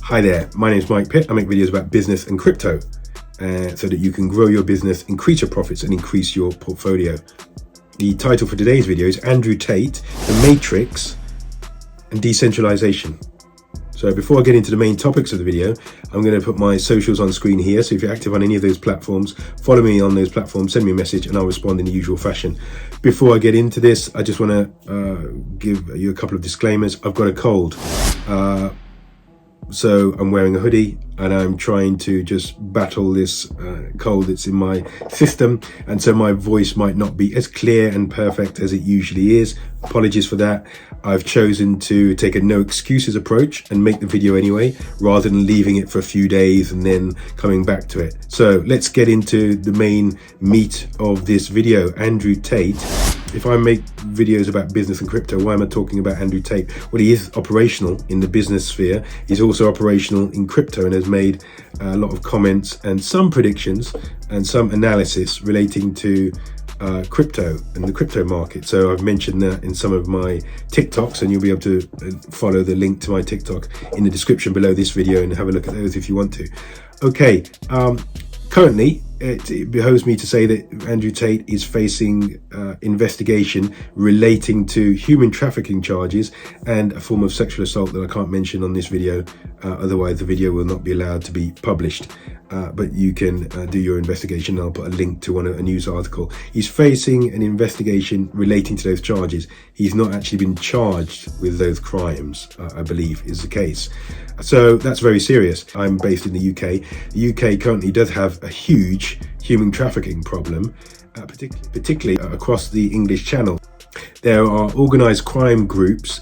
Hi there, my name is Mike Pitt. I make videos about business and crypto so that you can grow your business, increase your profits and increase your portfolio. The title for today's video is Andrew Tate, The Matrix and Decentralization. So before I get into the main topics of the video, I'm going to put my socials on screen here. So if you're active on any of those platforms, follow me on those platforms, send me a message and I'll respond in the usual fashion. Before I get into this, I just want to give you a couple of disclaimers. I've got a cold. So I'm wearing a hoodie and I'm trying to just battle this cold that's in my system, and so my voice might not be as clear and perfect as it usually is. Apologies for that. I've chosen to take a no excuses approach and make the video anyway, rather than leaving it for a few days and then coming back to it. So let's get into the main meat of this video. Andrew Tate. If I make videos about business and crypto, why am I talking about Andrew Tate? Well, he is operational in the business sphere. He's also operational in crypto and has made a lot of comments and some predictions and some analysis relating to crypto and the crypto market. So I've mentioned that in some of my TikToks, and you'll be able to follow the link to my TikTok in the description below this video and have a look at those if you want to. Okay, currently, it behoves me to say that Andrew Tate is facing investigation relating to human trafficking charges and a form of sexual assault that I can't mention on this video, otherwise the video will not be allowed to be published. But you can do your investigation. I'll put a link to a news article. He's facing an investigation relating to those charges. He's not actually been charged with those crimes, I believe is the case. So that's very serious. I'm based in the UK. The UK currently does have a huge human trafficking problem, particularly across the English Channel. There are organised crime groups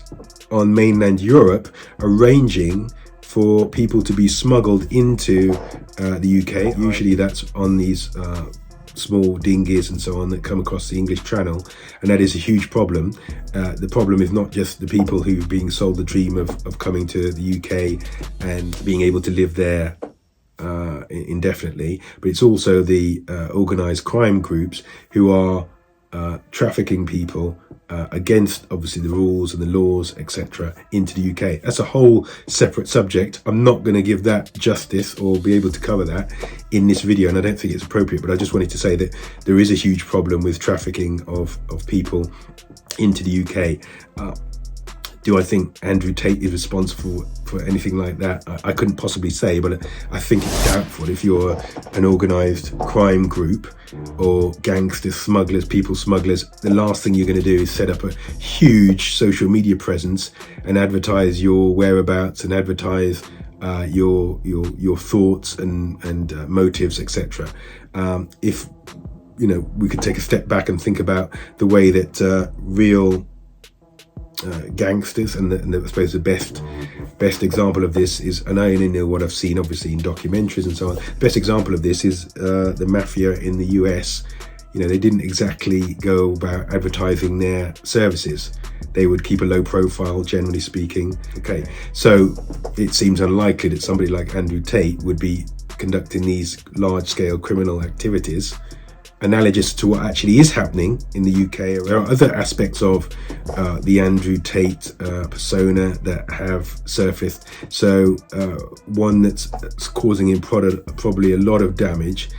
on mainland Europe arranging for people to be smuggled into the UK. Usually that's on these small dinghies and so on that come across the English Channel, and that is a huge problem. The problem is not just the people who are being sold the dream of coming to the UK and being able to live there indefinitely, but it's also the organised crime groups who are trafficking people against obviously the rules and the laws, etc., into the UK. That's a whole separate subject. I'm not going to give that justice or be able to cover that in this video, and I don't think it's appropriate, but I just wanted to say that there is a huge problem with trafficking of people into the UK. Do I think Andrew Tate is responsible for anything like that? I couldn't possibly say, but I think it's doubtful. If you're an organised crime group or gangsters, smugglers, people smugglers, the last thing you're going to do is set up a huge social media presence and advertise your whereabouts and advertise your thoughts and motives, etc. If we could take a step back and think about the way that real gangsters, and I suppose the best example of this is, and I only know what I've seen obviously in documentaries and so on, the best example of this is the mafia in the US. They didn't exactly go about advertising their services. They would keep a low profile, generally speaking. Okay, so it seems unlikely that somebody like Andrew Tate would be conducting these large-scale criminal activities analogous to what actually is happening in the UK. There are other aspects of the Andrew Tate persona that have surfaced. So one that's causing him probably a lot of damage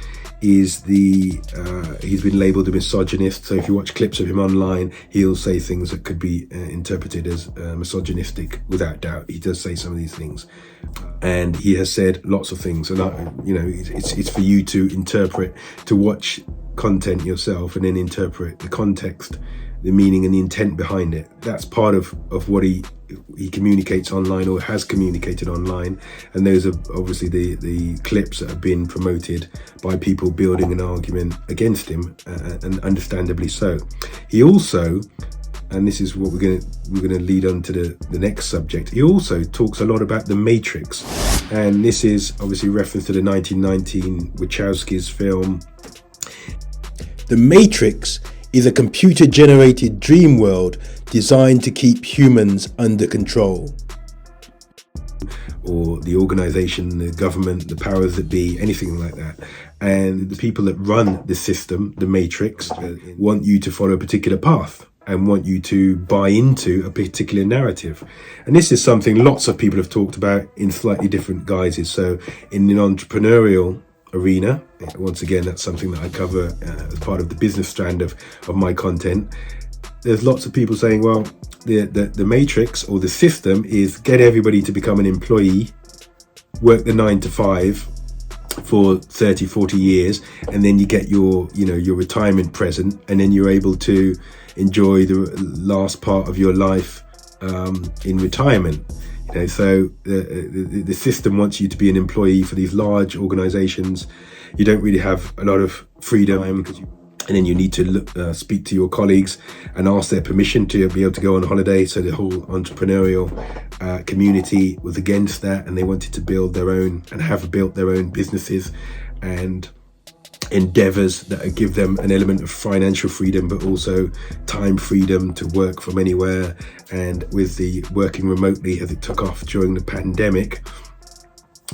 is he's been labelled a misogynist. So if you watch clips of him online, he'll say things that could be interpreted as misogynistic. Without doubt, he does say some of these things, and he has said lots of things. And it's for you to interpret, to watch content yourself and then interpret the context, the meaning and the intent behind it. That's part of what he communicates online or has communicated online, and those are obviously the clips that have been promoted by people building an argument against him, and understandably so. He also, and this is what we're going to lead on to the next subject, he also talks a lot about the Matrix, and this is obviously reference to the 1919 Wachowski's film. The Matrix is a computer-generated dream world designed to keep humans under control. Or the organization, the government, the powers that be, anything like that. And the people that run the system, the Matrix, want you to follow a particular path. and want you to buy into a particular narrative. And this is something lots of people have talked about in slightly different guises. So in an entrepreneurial arena, once again, that's something that I cover as part of the business strand of my content. There's lots of people saying, well, the matrix or the system is get everybody to become an employee, work the 9 to 5 for 30, 40 years, and then you get your retirement present, and then you're able to enjoy the last part of your life in retirement. So the system wants you to be an employee for these large organizations. You don't really have a lot of freedom, and then you need to speak to your colleagues and ask their permission to be able to go on holiday. So the whole entrepreneurial community was against that, and they wanted to build their own and have built their own businesses and endeavors that give them an element of financial freedom, but also time freedom to work from anywhere. And with the working remotely as it took off during the pandemic,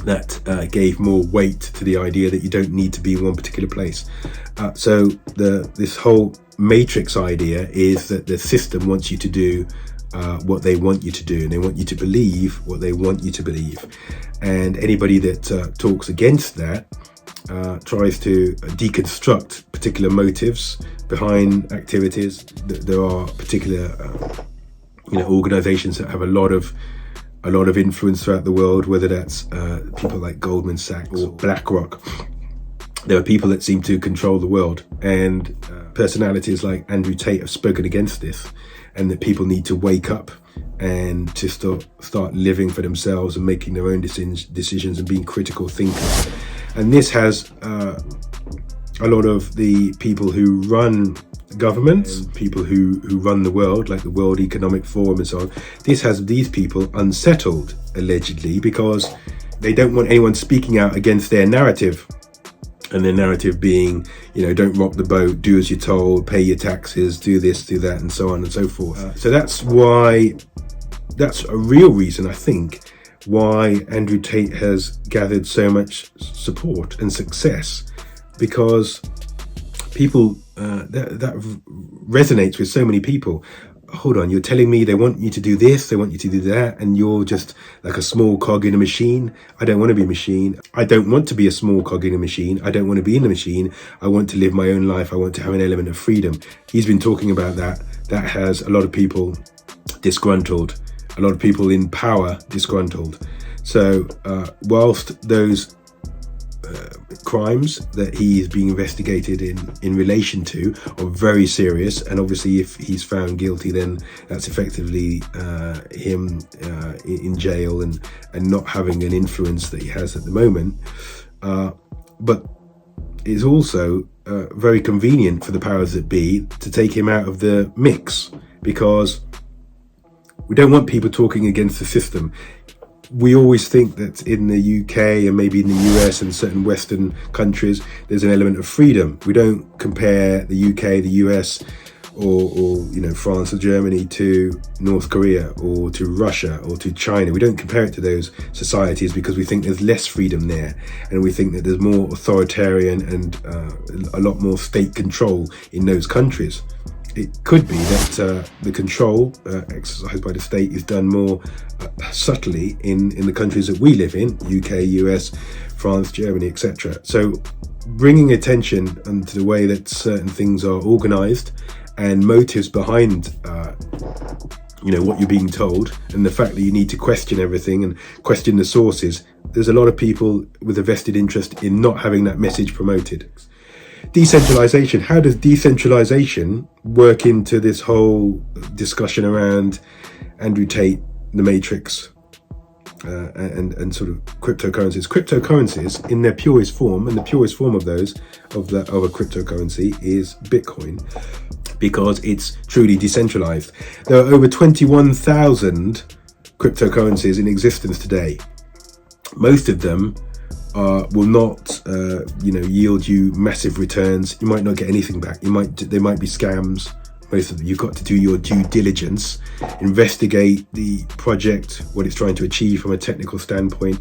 that gave more weight to the idea that you don't need to be in one particular place. So this whole matrix idea is that the system wants you to do what they want you to do, and they want you to believe what they want you to believe. And anybody that talks against that tries to deconstruct particular motives behind activities. There are particular organizations that have a lot of influence throughout the world, whether that's people like Goldman Sachs or BlackRock. There are people that seem to control the world, and personalities like Andrew Tate have spoken against this, and that people need to wake up and to start living for themselves and making their own decisions and being critical thinkers. And this has a lot of the people who run governments and people who run the world, like the World Economic Forum and so on. This has these people unsettled, allegedly, because they don't want anyone speaking out against their narrative. And their narrative being, don't rock the boat, do as you're told, pay your taxes, do this, do that, and so on and so forth. So that's a real reason, I think, why Andrew Tate has gathered so much support and success, because people that resonates with so many people. Hold on, you're telling me they want you to do this, they want you to do that, and you're just like a small cog in a machine? I don't want to be a machine. I don't want to be a small cog in a machine. I don't want to be in the machine. I want to live my own life. I want to have an element of freedom. He's been talking about that. That has a lot of people disgruntled, a lot of people in power disgruntled. So whilst those crimes that he is being investigated in relation to are very serious, and obviously if he's found guilty, then that's effectively him in jail and not having an influence that he has at the moment, but it's also very convenient for the powers that be to take him out of the mix, because we don't want people talking against the system. We always think that in the UK and maybe in the US and certain Western countries, there's an element of freedom. We don't compare the UK, the US, or France or Germany to North Korea or to Russia or to China. We don't compare it to those societies because we think there's less freedom there, and we think that there's more authoritarian and a lot more state control in those countries. It could be that the control exercised by the state is done more subtly in the countries that we live in, UK, US, France, Germany, etc. So bringing attention to the way that certain things are organized and motives behind what you're being told, and the fact that you need to question everything and question the sources. There's a lot of people with a vested interest in not having that message promoted. Decentralization. How does decentralization work into this whole discussion around Andrew Tate, the Matrix, and sort of cryptocurrencies? Cryptocurrencies, in their purest form, and the purest form of those of a cryptocurrency is Bitcoin, because it's truly decentralized. There are over 21,000 cryptocurrencies in existence today. Most of them will not yield you massive returns. You might not get anything back. They might be scams. Most of them, you've got to do your due diligence, investigate the project, what it's trying to achieve from a technical standpoint,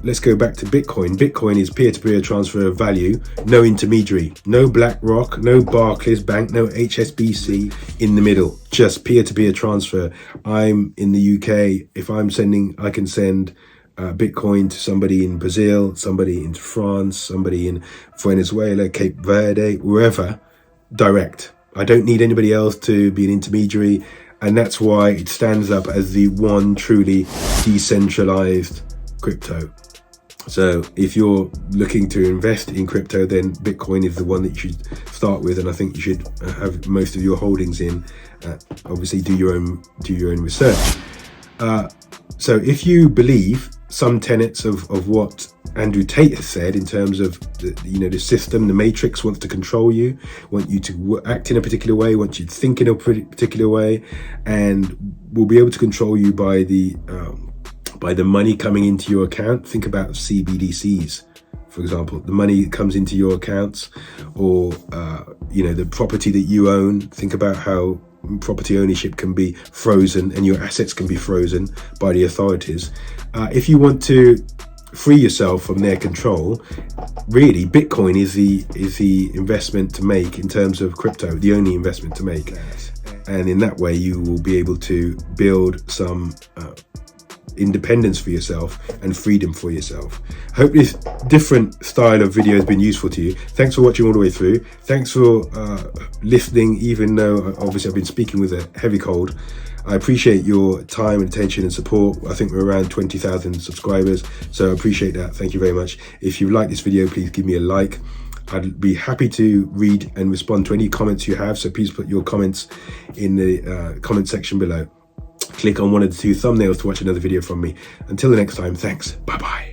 let's go back to Bitcoin. Bitcoin is peer-to-peer transfer of value, no intermediary, no BlackRock, no Barclays Bank, no HSBC in the middle, just peer-to-peer transfer. I'm in the UK. If I'm sending, I can send Bitcoin to somebody in Brazil, somebody in France, somebody in Venezuela, Cape Verde, wherever, direct. I don't need anybody else to be an intermediary, and that's why it stands up as the one truly decentralized crypto. So if you're looking to invest in crypto, then Bitcoin is the one that you should start with, and I think you should have most of your holdings in. Obviously, do your own research. So if you believe some tenets of what Andrew Tate has said in terms of the system, the matrix wants to control you, want you to act in a particular way, want you to think in a particular way, and will be able to control you by the money coming into your account. Think about CBDCs, for example, the money that comes into your accounts, or the property that you own. Think about how property ownership can be frozen and your assets can be frozen by the authorities. If you want to free yourself from their control, really Bitcoin is the investment to make in terms of crypto, the only investment to make. And in that way you will be able to build some independence for yourself and freedom for yourself. I hope this different style of video has been useful to you. Thanks for watching all the way through. Thanks for listening, even though obviously I've been speaking with a heavy cold. I appreciate your time and attention and support. I think we're around 20,000 subscribers, so I appreciate that. Thank you very much. If you like this video, please give me a like. I'd be happy to read and respond to any comments you have, so please put your comments in the comment section below. Click on one of the two thumbnails to watch another video from me. Until the next time, thanks. Bye-bye.